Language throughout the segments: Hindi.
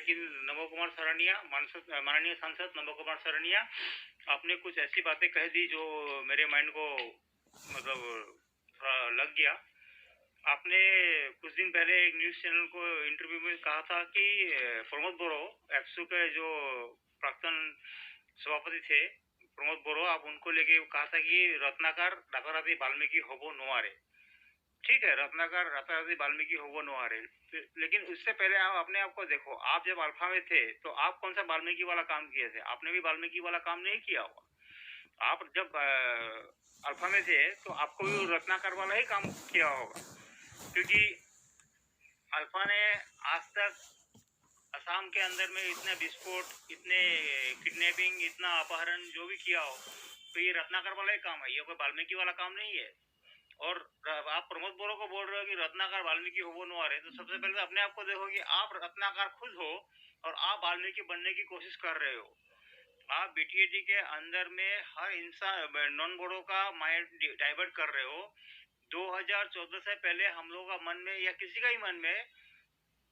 लेकिन नमो कुमार सरनिया, माननीय सांसद नमो कुमार सरनिया, आपने कुछ ऐसी बातें कह दी जो मेरे माइंड को मतलब थोड़ा लग गया। आपने कुछ दिन पहले एक न्यूज़ चैनल को इंटरव्यू में कहा था कि प्रमोद बोरो, एप्सू के जो प्राक्तन सभापति थे प्रमोद बोरो, आप उनको लेके कहा था कि रत्नाकर राताराती वाल्मीकि होबो नोआरे। ठीक है, रत्नाकर राताराती वाल्मीकि होबो नोआरे, लेकिन उससे पहले आप अपने आप को देखो। आप जब अल्फा में थे तो आप कौन सा वाल्मीकि वाला काम किए थे? आपने भी वाल्मीकि वाला काम नहीं किया होगा। आप जब अल्फा में थे तो आपको भी रत्नाकर वाला ही काम किया होगा, क्योंकि अल्फा ने आज तक असम के अंदर में इतने विस्फोट, इतने किडनैपिंग, इतना अपहरण जो भी किया हो, तो ये रत्नाकर वाला ही काम है, ये कोई वाल्मीकि वाला काम नहीं है। और आप प्रमोद बोरो को बोल रहे हो कि रत्नाकर वाल्मीकि हो नो आ रहे, तो सबसे पहले अपने आप को देखो कि आप रत्नाकर खुद हो और आप वाल्मीकि बनने की कोशिश कर रहे हो। आप बीटीएडी के अंदर में हर इंसान नॉन बोरो का माइंड डाइवर्ट कर रहे हो। 2014 से पहले हम लोगों का मन में या किसी का ही मन में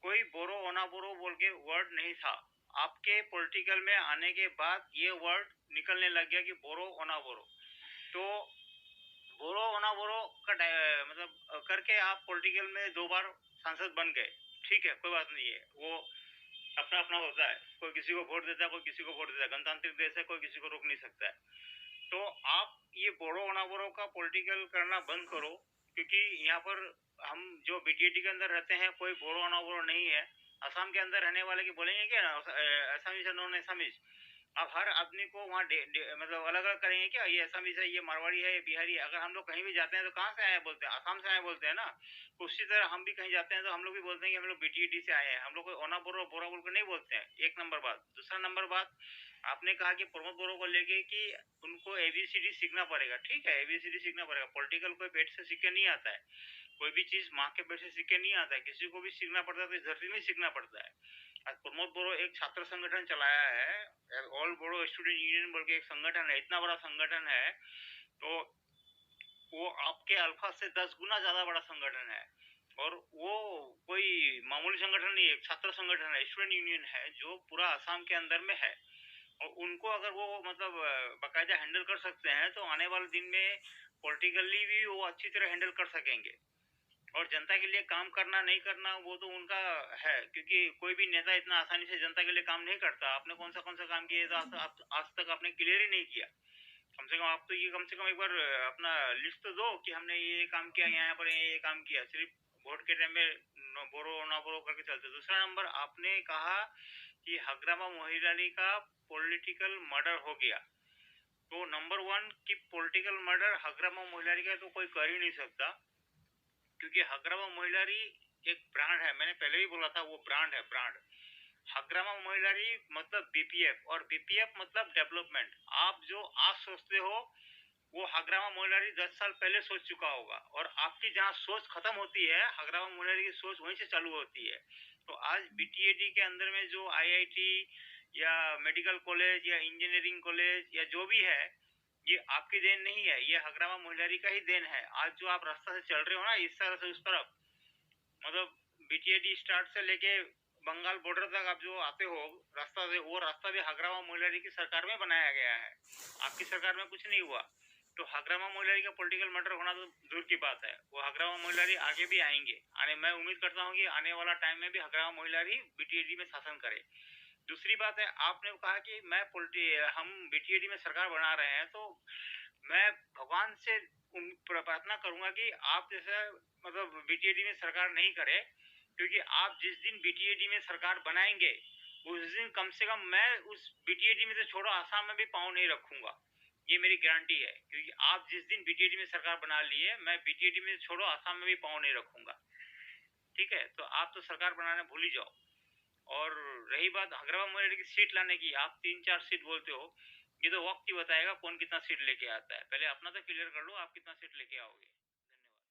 कोई बोरो ओना बोरो बोल के वर्ड नहीं था। आपके पॉलिटिकल में आने के बाद ये वर्ड निकलने लग गया कि बोरो ओना बोरो। तो बोरो ओना बोरो का मतलब करके आप पॉलिटिकल में 2 बार सांसद बन गए। ठीक है, कोई बात नहीं है, वो अपना अपना होता है। कोई किसी को वोट देता है, कोई किसी को वोट देता है। गणतांत्रिक देश है, कोई किसी को रोक नहीं सकता है। तो आप ये बोरो ओना बोरो का पॉलिटिकल करना बंद करो, क्योंकि यहाँ पर हम जो बीटीएडी के अंदर रहते हैं कोई बोरो ओना बोरो नहीं है। असम के अंदर रहने वाले की बोलेंगे क्या असमीज है, नॉन असमीज। अब हर आदमी को वहाँ मतलब अलग अलग करेंगे क्या? ये असमीज है, ये मारवाड़ी है, ये बिहारी है। अगर हम लोग कहीं भी जाते हैं तो कहाँ से आए बोलते हैं? असम से आए बोलते हैं ना। उसी तरह हम भी कहीं जाते हैं तो हम लोग भी बोलते हैं कि हम लोग बीटीईडी से आए हैं। हम लोग ओना बोरो बोरा बोल कर नहीं बोलते हैं। एक नंबर बात। दूसरा नंबर बात, आपने कहा कि प्रमोद बोरो को लेके कि उनको एबीसीडी सीखना पड़ेगा। ठीक है, एबीसीडी सीखना पड़ेगा। पॉलिटिकल कोई पेट से सीख के नहीं आता है, कोई भी चीज माँ के पेट से सीख के नहीं आता है। किसी को भी सीखना पड़ता है तो इस धरती में सीखना पड़ता है। आज प्रमोद बोरो एक छात्र संगठन चलाया है, ऑल बोरो स्टूडेंट यूनियन बोल के एक संगठन है, इतना बड़ा संगठन है। तो वो आपके अल्फा से 10 गुना ज्यादा बड़ा संगठन है, और वो कोई मामूली संगठन नहीं है, छात्र संगठन है, स्टूडेंट यूनियन है, जो पूरा असम के अंदर में है। और उनको अगर वो मतलब बाकायदा हैंडल कर सकते हैं तो आने वाले दिन में पॉलिटिकली भी वो अच्छी तरह हैंडल कर सकेंगे। और जनता के लिए काम करना नहीं करना वो तो उनका है, क्योंकि कोई भी नेता इतना आसानी से जनता के लिए काम नहीं करता। आपने कौन सा काम किया तो आज तक आपने क्लियर ही नहीं किया। कम से कम आप तो ये कम से कम एक बार अपना लिस्ट तो दो कि हमने ये काम किया, यहाँ पर ये काम किया। सिर्फ वोट के टाइम में बोरो ना बोरो करके चलते। दूसरा नंबर, आपने कहा कि हग्रामा मोहिलानी का पॉलिटिकल मर्डर हो गया। तो नंबर 1 की पॉलिटिकल मर्डर हग्रामा मोहिलानी का तो कोई कर ही नहीं सकता, क्योंकि हग्रामा मोहिलारी एक ब्रांड है। मैंने पहले भी बोला था, वो ब्रांड है, ब्रांड। हग्रामा मोहिलारी मतलब बीपीएफ, और बीपीएफ मतलब डेवलपमेंट। आप जो आज सोचते हो वो हग्रामा मोहिलारी 10 साल पहले सोच चुका होगा, और आपकी जहाँ सोच खत्म होती है हग्रामा मोहिलारी की सोच वहीं से चालू होती है। तो आज बीटीएडी के अंदर में जो आईआईटी या मेडिकल कॉलेज या इंजीनियरिंग कॉलेज या जो भी है, ये आपकी देन नहीं है, ये हग्रामा मोहिलारी का ही देन है। आज जो आप रास्ता से चल रहे हो ना, इस तरह से उस तरफ, मतलब बीटीएडी स्टार्ट से लेके बंगाल बॉर्डर तक आप जो आते हो रास्ता से, वो रास्ता भी हग्रामा मोहिलारी की सरकार में बनाया गया है। आपकी सरकार में कुछ नहीं हुआ। तो हग्रामा मोहिलारी का पॉलिटिकल मर्डर होना तो दूर की बात है। वो हग्रामा मोहिलारी आगे भी आएंगे, मैं उम्मीद करता हूँ कि आने वाला टाइम में भी हग्रामा मोहिलारी बीटीएडी में शासन करे। दूसरी बात है, आपने कहा कि हम बीटीएडी में सरकार बना रहे हैं, तो मैं भगवान से प्रार्थना करूंगा कि आप जैसे मतलब बीटीएडी में सरकार नहीं करे, क्योंकि आप जिस दिन बीटीएडी में सरकार बनाएंगे उस दिन कम से कम मैं उस बीटीएडी में से छोड़ो आसाम में भी पाँव नहीं रखूंगा। ये मेरी गारंटी है, क्योंकि आप जिस दिन बीटीएडी में सरकार बना लिए, मैं बीटीएडी में छोड़ो आसाम में भी पाँव नहीं रखूंगा। ठीक है, तो आप तो सरकार बनाना भूल ही जाओ। और रही बात हग्रामा मोहिलारी की सीट लाने की, आप 3-4 सीट बोलते हो, ये तो वक्त ही बताएगा कौन कितना सीट लेके आता है। पहले अपना तो क्लियर कर लो, आप कितना सीट लेके आओगे।